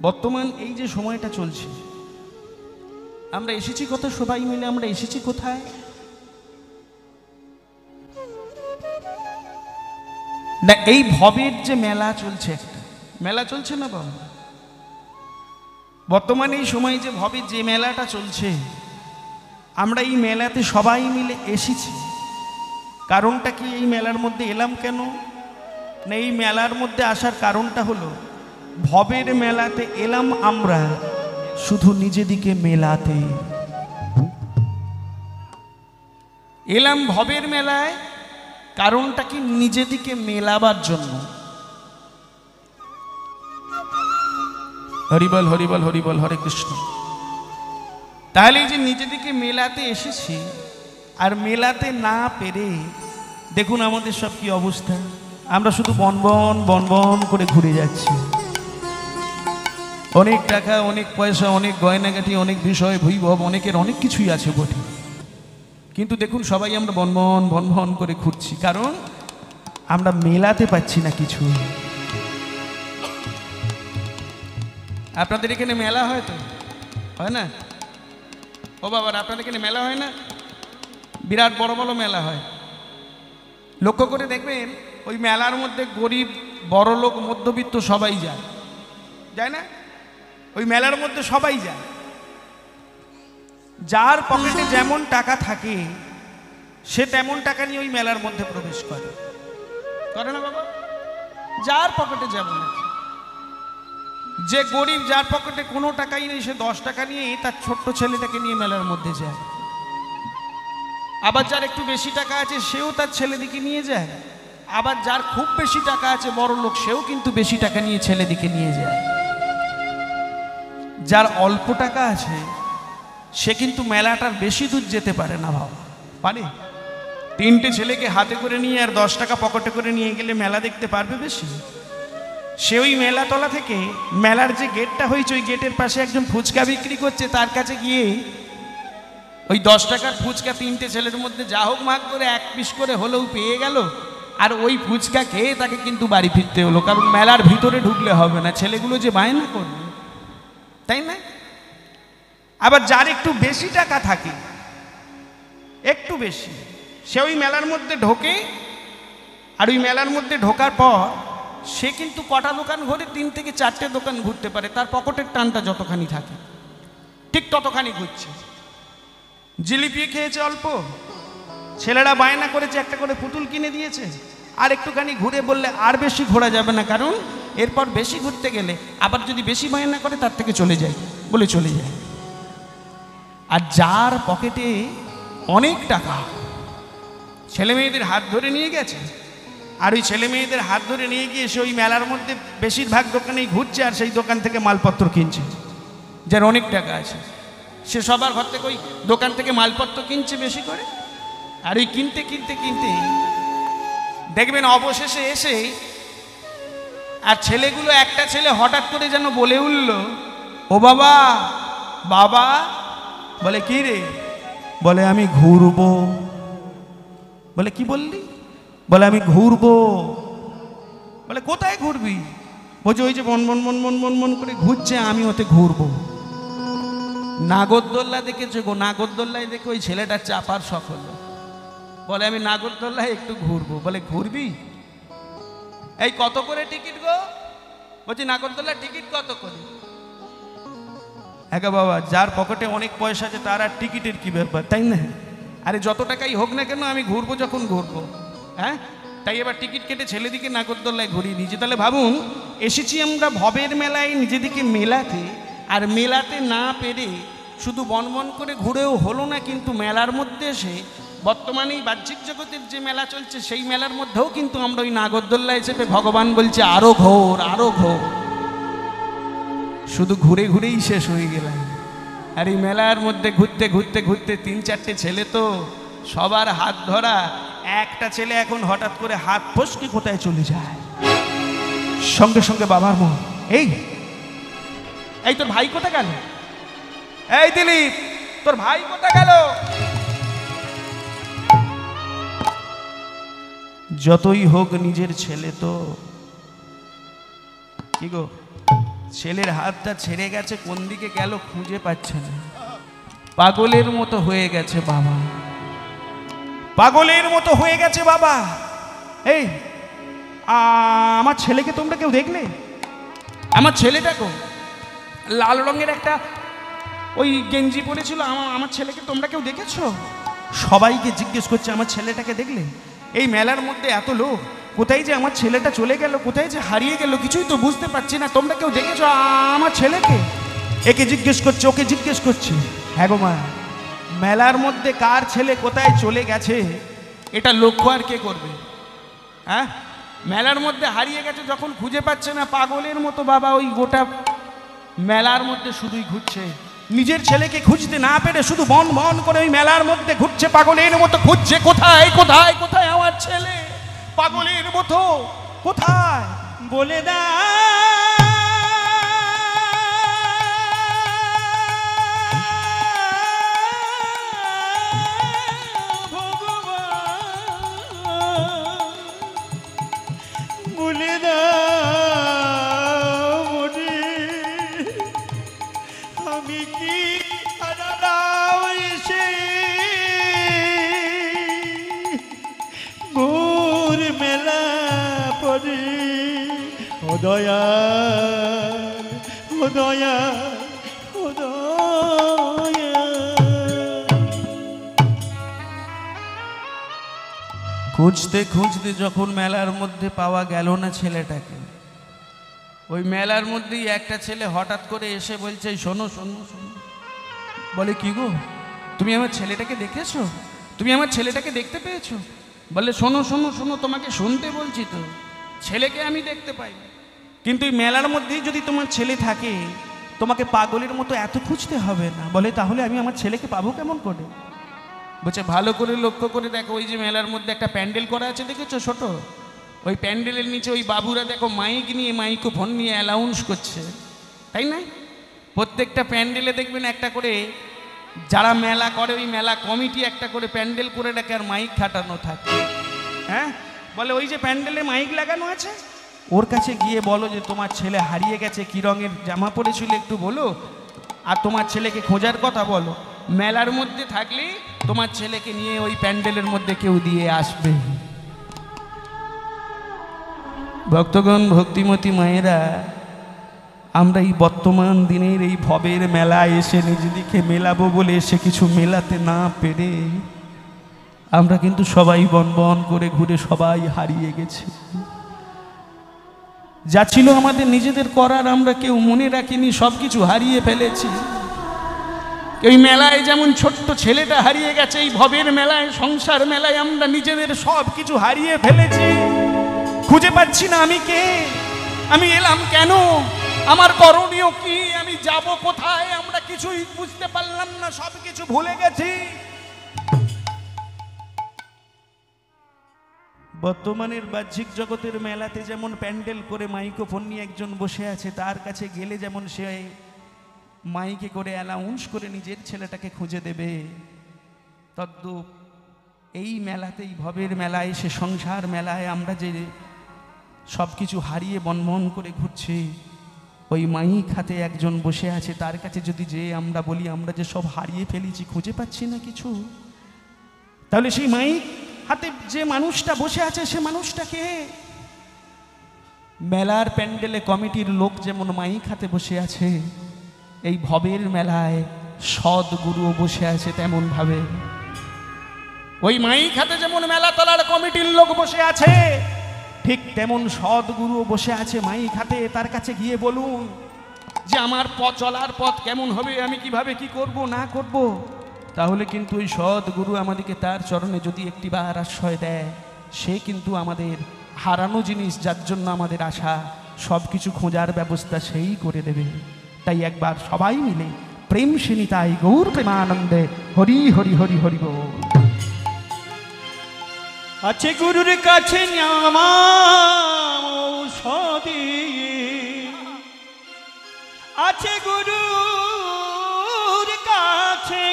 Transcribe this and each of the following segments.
বর্তমান এই যে সময়টা চলছে, আমরা এসেছি কত সবাই মিলে, আমরা এসেছি কোথায়? না, এই ভবের যে মেলা চলছে, একটা মেলা চলছে না বাবা, বর্তমানে এই সময় যে ভবের যে মেলাটা চলছে, আমরা এই মেলাতে সবাই মিলে এসেছি। কারণটা কি? এই মেলার মধ্যে এলাম কেন? না, এই মেলার মধ্যে আসার কারণটা হলো ভবের মেলাতে এলাম আমরা শুধু নিজেদিকে মেলাতে। এলাম ভবের মেলায়, কারণটা কি? নিজেদিকে মেলাবার জন্য। হরিবল হরিবল হরিবল, হরে কৃষ্ণ। তাহলে এই যে নিজেদিকে মেলাতে এসেছি, আর মেলাতে না পেরে দেখুন আমাদের সব কি অবস্থা। আমরা শুধু বনবন বনবন করে ঘুরে যাচ্ছি। অনেক টাকা, অনেক পয়সা, অনেক গয়নাগাটি, অনেক বিষয় বৈভব, অনেকের অনেক কিছুই আছে বটে, কিন্তু দেখুন সবাই আমরা বনবন বনবন করে ঘুরছি, কারণ আমরা মেলাতে পাচ্ছি না কিছু। আপনাদের এখানে মেলা হয় তো? হয় না? ও বাবা, আপনাদের এখানে মেলা হয় না? বিরাট বড় বড় মেলা হয়। লক্ষ্য করে দেখবেন ওই মেলার মধ্যে গরিব, বড় লোক, মধ্যবিত্ত সবাই যায়, যায় না? ওই মেলার মধ্যে সবাই যায়। যার পকেটে যেমন টাকা থাকে সে তেমন টাকা নিয়ে ওই মেলার মধ্যে প্রবেশ করে, করে না বাবা? যার পকেটে যেমন আছে। যে গরিব, যার পকেটে কোনো টাকাই নেই, সে 10 টাকা নিয়ে তার ছোট্ট ছেলেটাকে নিয়ে মেলার মধ্যে যায়। আবার যার একটু বেশি টাকা আছে সেও তার ছেলেদিকে নিয়ে যায়। আবার যার খুব বেশি টাকা আছে, বড় লোক, সেও কিন্তু বেশি টাকা নিয়ে ছেলেদিকে নিয়ে যায়। যার অল্প টাকা আছে সে কিন্তু মেলাটার বেশি দূর যেতে পারে না বাবা। পারে? 3টে ছেলেকে হাতে করে নিয়ে আর 10 টাকা পকেটে করে নিয়ে গেলে মেলা দেখতে পারবে বেশি? সে ওই মেলাতলা থেকে, মেলার যে গেটটা হয়েছে ওই গেটের পাশে একজন ফুচকা বিক্রি করছে, তার কাছে গিয়ে ওই 10 টাকার ফুচকা 3টে ছেলের মধ্যে যা হোক মাগ করে 1 পিস করে হলেও পেয়ে গেল, আর ওই ফুচকা খেয়ে তাকে কিন্তু বাড়ি ফিরতে হলো, কারণ মেলার ভিতরে ঢুকলে হবে না, ছেলেগুলো যে বায়না করবে, তাই না? আবার যার একটু বেশি টাকা থাকে, একটু বেশি, সে ওই মেলার মধ্যে ঢোকে, আর ওই মেলার মধ্যে ঢোকার পর সে কিন্তু কটা দোকান ঘুরে? 3 থেকে 4টে দোকান ঘুরতে পারে, তার পকেটের টানটা যতখানি থাকে ঠিক ততখানি ঘুরছে। জিলিপি খেয়েছে অল্প, ছেলেরা বায়না করেছে একটা করে পুতুল কিনে দিয়েছে, আর একটুখানি ঘুরে বললে আর বেশি ঘোরা যাবে না, কারণ এরপর বেশি ঘুরতে গেলে আবার যদি বেশি বায়না করে তার থেকে চলে যায়, বলে চলে যায়। আর যার পকেটে অনেক টাকা, ছেলে মেয়েদের হাত ধরে নিয়ে গেছে, আর ওই ছেলে মেয়েদের হাত ধরে নিয়ে গিয়ে সে ওই মেলার মধ্যে বেশিরভাগ দোকানেই ঘুরছে, আর সেই দোকান থেকে মালপত্র কিনছে। যার অনেক টাকা আছে সে সবার ঘর থেকে ওই দোকান থেকে মালপত্র কিনছে বেশি করে, আর ওই কিনতে কিনতে কিনতে দেখবেন অবশেষে এসে, আর ছেলেগুলো, একটা ছেলে হঠাৎ করে যেন বলে উঠল, ও বাবা, বাবা। বলে কি রে? বলে আমি ঘুরবো। বলে কি বললি? বলে আমি ঘুরবো। বলে কোথায় ঘুরবি? বলছে ওই যে মন মন মন মন মন মন করে ঘুরছে, আমি ওতে ঘুরবো। নাগরদোল্লা দেখেছো গো? নাগরদোল্লায় দেখে ওই ছেলেটা চাপার শখ হলো, বলে আমি নাগরদোল্লায় একটু ঘুরবো। বলে ঘুরবি? এই কত করে টিকিট গো? বলছি নাগরদোল্লার টিকিট কত করে? একা বাবা, যার পকেটে অনেক পয়সা আছে তার আর টিকিটের কি ব্যাপার, তাই না? আরে যত টাকাই হোক না কেন, আমি ঘুরবো যখন ঘুরবো, হ্যাঁ? তাই এবার টিকিট কেটে ছেলেদিকে নাগরদোল্লায় ঘুরিয়ে দিয়েছি। তাহলে ভাবুন, এসেছি আমরা ভবের মেলায় নিজেদিকে মেলাতে, আর মেলাতে না পেরে শুধু বনবন করে ঘুরেও হলো না, কিন্তু মেলার মধ্যে এসে বর্তমানে এই বাহ্যিক জগতের যে মেলা চলছে সেই মেলার মধ্যেও কিন্তু আমরা ওই নাগরদোল্লায় চেপে ভগবান বলছে আরো ঘোর, আরো ঘোর। শুধু ঘুরে ঘুরেই শেষ হয়ে গেলাম। আর এই মেলার মধ্যে ঘুরতে ঘুরতে ঘুরতে 3-4টে ছেলে তো সবার হাত ধরা, একটা ছেলে এখন হঠাৎ করে হাত ফসকে কোথায় চলে যায়, সঙ্গে সঙ্গে বাবার মন, এই এই তোর ভাই কোথায় গেল? এই দিলীপ, তোর ভাই কোথায় গেল? যতই হোক নিজের ছেলে তো। কি গো, ছেলের হাতটা ছেড়ে গেছে, কোন দিকে গেল খুঁজে পাচ্ছে না। পাগলের মতো হয়ে গেছে বাবা, পাগলের মতো হয়ে গেছে বাবা। এই আমার ছেলেকে তোমরা কেউ দেখলে? আমার ছেলেটাকে লাল রঙের একটা ওই গেঞ্জি পরেছিল, আমার ছেলেকে তোমরা কেউ দেখেছো? সবাইকে জিজ্ঞেস করছে আমার ছেলেটাকে দেখলে? এই মেলার মধ্যে এত লোক, কোথায় যে আমার ছেলেটা চলে গেল, কোথায় যে হারিয়ে গেল, কিছুই তো বুঝতে পারছি না। তোমরা কেউ দেখেছো আমার ছেলেকে? একে জিজ্ঞেস করছে, ওকে জিজ্ঞেস করছে। হ্যাঁ গো মা, মেলার মধ্যে কার ছেলে কোথায় চলে গেছে এটা লক্ষ্য আর কে করবে? হ্যাঁ, মেলার মধ্যে হারিয়ে গেছে যখন খুঁজে পাচ্ছে না, পাগলের মতো বাবা ওই গোটা মেলার মধ্যে শুধুই ঘুরছে। নিজের ছেলেকে খুঁজতে না পেরে শুধু বন বন করে ওই মেলার মধ্যে ঘুরছে, পাগলের মতো খুঁজছে, কোথায় কোথায় কোথায় আমার ছেলে? পাগলের মতো কোথায় বলে দা। বলে দা আমি কি ভোর মেলা পড়ে ও দয়া ও দয়া ও দয়া। খুঁজতে খুঁজতে যখন মেলার মধ্যে পাওয়া গেল না ছেলেটাকে, ওই মেলার মধ্যেই একটা ছেলে হঠাৎ করে এসে বলছে, শোনো শোনো শোনো। বলে কি গো, তুমি আমার ছেলেটাকে দেখেছো? তুমি আমার ছেলেটাকে দেখতে পেয়েছো? বলে শোনো শোনো শোনো, তোমাকে শুনতে বলছি তো, ছেলেকে আমি দেখতে পাই, কিন্তু এই মেলার মধ্যেই যদি তোমার ছেলে থাকে তোমাকে পাগলের মতো এত খুঁজতে হবে না। বলে তাহলে আমি আমার ছেলেকে পাবো কেমন করে? বলছে ভালো করে লক্ষ্য করে দেখো, ওই যে মেলার মধ্যে একটা প্যান্ডেল করা আছে দেখেছো ছোট, ওই প্যান্ডেলের নিচে ওই বাবুরা দেখো মাইক নিয়ে, মাইক্রোফোন নিয়ে অ্যানাউন্স করছে, তাই না? প্রত্যেকটা প্যান্ডেলে দেখবেন একটা করে, যারা মেলা করে ওই মেলা কমিটি একটা করে প্যান্ডেল করে রাখে আর মাইক খাটানো থাকে। হ্যাঁ, বলে ওই যে প্যান্ডেলে মাইক লাগানো আছে, ওর কাছে গিয়ে বলো যে তোমার ছেলে হারিয়ে গেছে, কী রঙের জামা পরেছিল একটু বলো, আর তোমার ছেলেকে খোঁজার কথা বলো। মেলার মধ্যে থাকলে তোমার ছেলেকে নিয়ে ওই প্যান্ডেলের মধ্যে কেউ দিয়ে আসবে। ভক্তগণ, ভক্তিমতী মায়েরা, আমরা এই বর্তমান দিনের এই ভবের মেলায় এসে নিজেদেরকে মেলাবো বলে এসে কিছু মেলাতে না পেরে আমরা কিন্তু সবাই বন বন করে ঘুরে সবাই হারিয়ে গেছি। যা ছিল আমাদের নিজেদের করার আমরা কেউ মনে রাখিনি, সব কিছু হারিয়ে ফেলেছি। এই মেলায় যেমন ছোট্ট ছেলেটা হারিয়ে গেছে, এই ভবের মেলায়, সংসার মেলায় আমরা নিজেদের সব কিছু হারিয়ে ফেলেছি। খুঁজে পাচ্ছি না আমি কে, আমি এলাম কেন, আমার করণীয় কি, আমি যাব কোথায়, আমরা কিছুই বুঝতে পারলাম না, সব কিছু ভুলে গেছি। বর্তমানের বাহ্যিক জগতের মেলাতে যেমন প্যান্ডেল করে মাইক্রোফোন নিয়ে একজন বসে আছে, তার কাছে গেলে যেমন সে মাইকে করে অ্যানাউন্স করে নিজের ছেলেটাকে খুঁজে দেবে, তদ্রূপ এই মেলাতেই, ভবের মেলায়, সে সংসার মেলায় আমরা যে সব কিছু হারিয়ে বনবন করে ঘুরছি, ওই মাইক হাতে একজন বসে আছে, তার কাছে যদি যে আমরা বলি আমরা যে সব হারিয়ে ফেলেছি, খুঁজে পাচ্ছি না কিছু, তাহলে সেই মাইক হাতে যে মানুষটা বসে আছে সে মানুষটাকে, মেলার প্যান্ডেলে কমিটির লোক যেমন মাইক হাতে বসে আছে, এই ভবের মেলায় সদ্গুরুও বসে আছে তেমন ভাবে। ওই মাইক হাতে যেমন মেলা তলার কমিটির লোক বসে আছে, ঠিক তেমন সদ্গুরুও বসে আছে মাইক হাতে। তার কাছে গিয়ে বলুন যে আমার পথ, চলার পথ কেমন হবে, আমি কিভাবে কি করব না করব, তাহলে কিন্তু ওই সদ্গুরু আমাদেরকে তার চরণে যদি একটিবার আশ্রয় দেয়, সে কিন্তু আমাদের হারানো জিনিস, যার জন্য আমাদের আশা, সব কিছু খোঁজার ব্যবস্থা সেই করে দেবে। তাই একবার সবাই মিলে প্রেম সেনিতাই গৌর প্রেমানন্দে হরি হরি হরি হরি বল। আছে গুরুর কাছে ঔষধি, আছে গুরুর কাছে,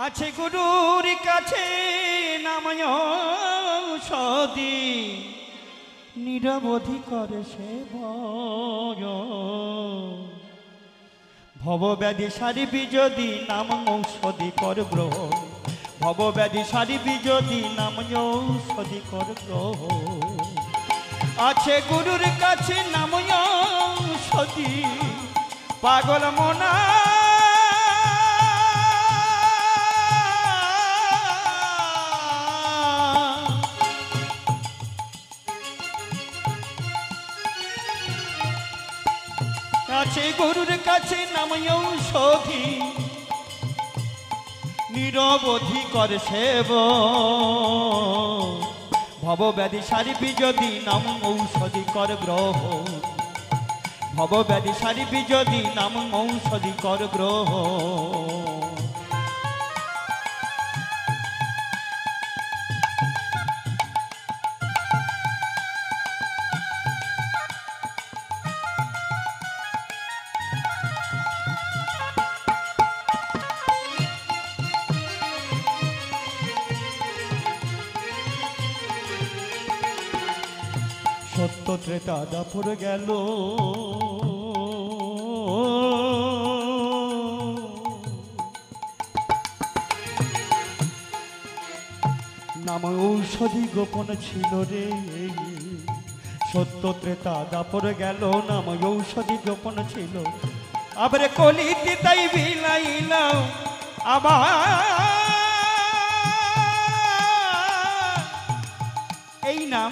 আছে গুরুর কাছে নামায় ঔষধি, নিরবধি করে সে ভবব্যাধি সারিবি যদি নাম ঔষধি কর গ্রহণ ভবব্যাধি সারিবি যদি নাম ঔষধি কর গ্রহণ আছে গুরুর কাছে নাম ঔষধি পাগল মনা আছে গুরুর কাছে নাম ঔষধি নিরবধি করে সেব ভবব্যাধি সারিবি যদি নাম ঔষধি কর গ্রহণ ভবব্যাধি সারিবি যদি নাম ঔষধি কর গ্রহণ সত্য ত্রেতা দাপর গেল নাম ঔষধি গোপন ছিল রে সত্য ত্রেতা দাপর গেল নাম ঔষধি গোপন ছিল আবার কলিতে তাই বিলাইলাম আবার এই নাম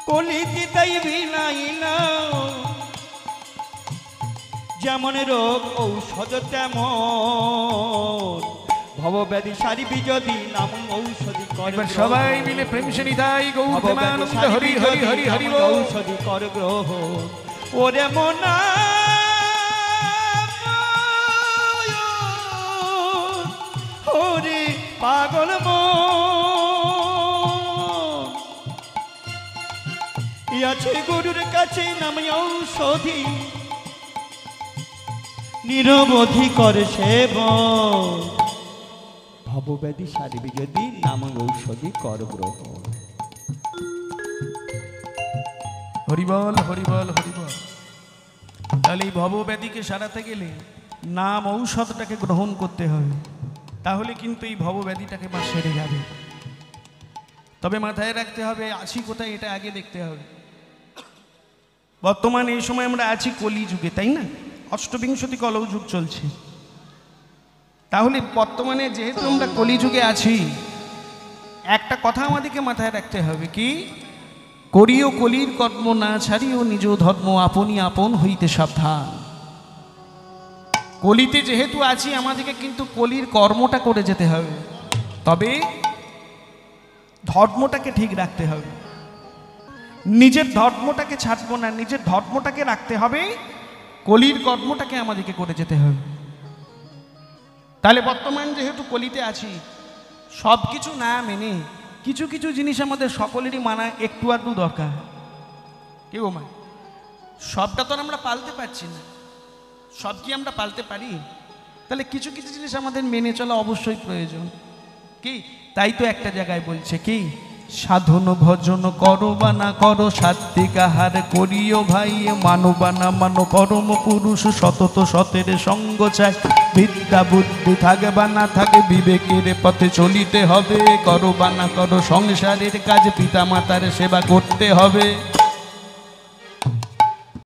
কলিতে তাই বিলাইলাম যেমন রোগ ঔষধ তেমন ভবব্যাধি সারিবি যদি নাম ঔষধি কর সবাই মিলে প্রেম সে নিতাই গৌরমানন্দ হরি হরি হরি হরি বল ঔষধি কর গ্রহ ওরে মনা ওরে পাগল আছে গুরুর কাছে নাম ঔষধি নিরবধি করে সেব ভবব্যাধি সারিবি যদি নাম ঔষধি কর গ্রহণ হরিবল হরিবল হরিবল তাহলে এই ভবব্যাধিকে সারাতে গেলে নাম ঔষধটাকে গ্রহণ করতে হবে তাহলে কিন্তু এই ভবব্যাধিটাকে মা সেরে যাবে তবে মাথায় রাখতে হবে আছি কোথায় এটা আগে দেখতে হবে বর্তমানে এই সময় আমরা আছি কলিযুগে তাই না অষ্টবিংশতি কলযুগ চলছে তাহলে বর্তমানে যেহেতু আমরা কলিযুগে আছি একটা কথা আমাদেরকে মাথায় রাখতে হবে কি করিও কলির কর্ম না ছাড়িও নিজ ধর্ম আপনি আপন হইতে সাবধান কলিতে যেহেতু আছি আমাদেরকে কিন্তু কলির কর্মটা করে যেতে হবে তবে ধর্মটাকে ঠিক রাখতে হবে নিজের ধর্মটাকে ছাড়বো না নিজের ধর্মটাকে রাখতে হবে কলির কর্মটাকে আমাদেরকে করে যেতে হবে তাহলে বর্তমান যেহেতু কলিতে আছি সব কিছু না মেনে কিছু কিছু জিনিস আমাদের সকলেরই মানা একটু আধটু দরকার কি গো মা সবটা তো আমরা পালতে পারছি না সব কি আমরা পালতে পারি তাহলে কিছু কিছু জিনিস আমাদের মেনে চলা অবশ্যই প্রয়োজন কি তাই তো একটা জায়গায় বলছে কি সাধন ভজন করো বা না করো সাত্বিক আহার করিও ভাই মানো বা না মানো পরম পুরুষ সতত সতের সঙ্গ চাই বিদ্যা বুদ্ধি থাকে বা না থাকে বিবেকের পথে চলিতে হবে করো বা না করো সংসারের কাজ পিতা মাতার সেবা করতে হবে